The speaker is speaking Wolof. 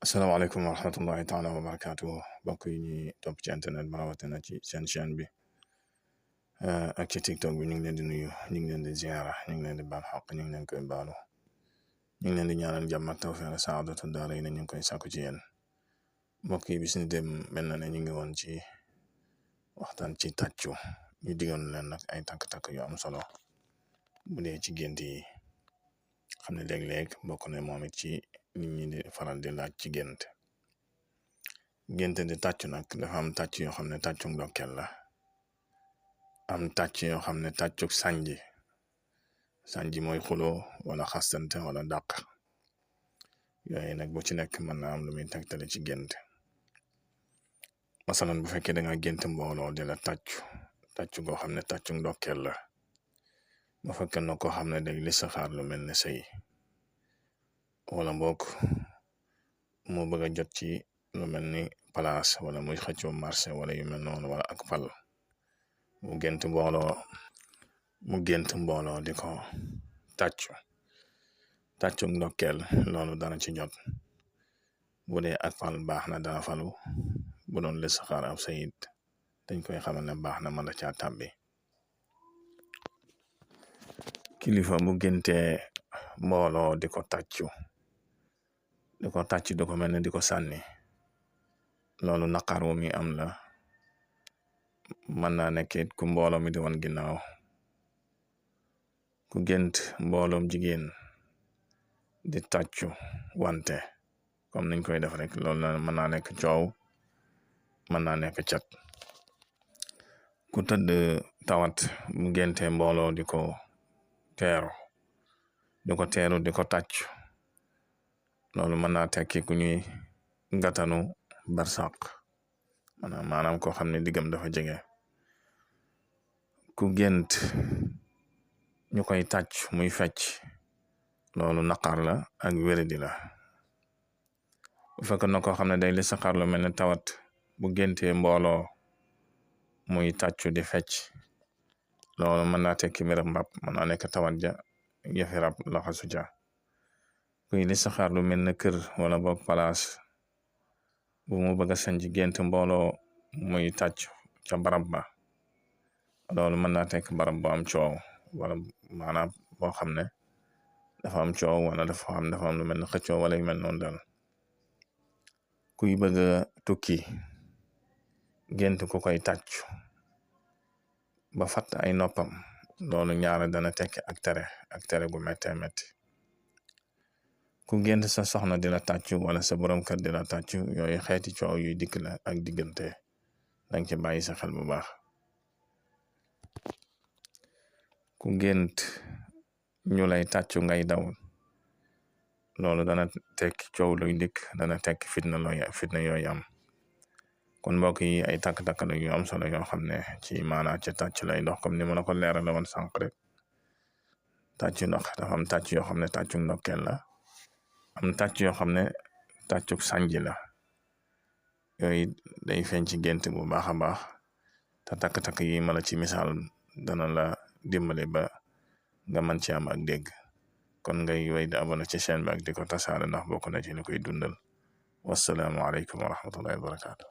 asalaamaaleykum wa rahmatullahi taala wa barakaatu mbokk yi ñuy topp ci internet bi rawatina ci seen chaîne bi ak ci tiktok bi ñu ngi leen di nuyu ñu ngi leen di ziara ñu ngi leen di baal xaq ñu ngi leen koy baalu ñu ngi leen di ñaanal jàmm ak tawfeex saadatu daara yi ñu ngi koy sàkku ci yéen mbokk yi bis ni dem mel na ne ñu ngi woon ci waxtaan ci tàccu ñu diggoon leen nag ay takk-takk yu am solo bu dee ci gént yi xam ne léeg-léeg bokk na moom it ci nit ñi di faral di laaj ci gént di tàccu nag dafa am tàcc yoo xam ne tàccuk ndokkeel la am tàcc yoo xam ne tàccuk sànji mooy xuloo wala xastante wala dàq yooyu nag bu ci nekk mën na am lu muy tegtale ci gént masalan bu fekkee da nga gént mbooloo di la tàccu goo xam ne tàccuk ndokkeel la bu fekkee na ko xam ne day listixaar lu mel ne sëy wala mbokk mu bëgg a jot ci lu mel ni place wala muy xëccoo marché wala yu mel noonu wala ak pal mu gént mbooloo di ko tàccu ndokkeel loolu dana ci jot bu dee ak fal baax na dana falu bu doon listixaar ab sayit dañ koy xamal ne baax na mën a caa tàbbi kilifa bu géntee mbooloo di ko tàcc di ko mel ne di ko sànni loolu naqar wu mi am la mën naa nekk it ku mbooloo mi di wan ginnaaw ku gént mbooloom jigéen di tàccu wante comme niñ koy def rek loolu la mën naa nekk coow mën naa nekk cat ku tëdd tawat mu génte mbooloo di ko teeru di ko tàccu loolu mën naa tekki ku ñuy ngatanu barsàq maanaam koo xam ne diggam dafa jege ku gént ñu koy tàcc muy fecc loolu naqar la ak wéradi la bu fekk na koo xam ne day listixaar lu mel ne tawat bu géntee mbooloo muy tàccu di fecc loolu mën naa tekki mbiram mbab mën naa nekk tawat ja yëfi rab laxasu ja kuy listixaar lu mel ne kër wala boog palaas bu mu bëgg a sañ ci gént mbooloo muy tàcc ca barab ba loolu mën naa tekk barab bu am coow wala maanaam boo xam ne dafa am coow wala dafa am lu mel ne xëccoo wala yu mel noonu daal kuy bëgg a tukki gént ku koy tàcc ba fatt ay noppam loolu ñaare dana tekki ak tere gu méttee métti ku gént sa soxna di la tàccu wala sa borom kër di la tàccu yooyu xeeti coow yuy dikk la ak diggante danga ci bàyyi sa xel bu baax ku gént ñu lay tàccu ngay daw loolu dana tekki coow luy dikk dana tekki fitna yooyu am kon mbokk yi ay takk-takk la yu am solo yoo xam ne ci maanaa ci tàcc lay dox comme ni ma la ko leeral la woon sànq rek tàccu ndox dafa am tàcc yoo xam ne tàccu ndokkeel la am tàcc yoo xam ne tàccuk sànji la yooyu day feeñ ci gént bu baax a baax te takk-takk yi ma la ci misaal dana la dimbali ba nga mën ci am ak dégg kon ngay wéy di abonné ci chaîne bi ak di ko tasaare ndax bokk na ci li koy dundal wasalaamu aleykum wa rahmatullahi wa barakaatu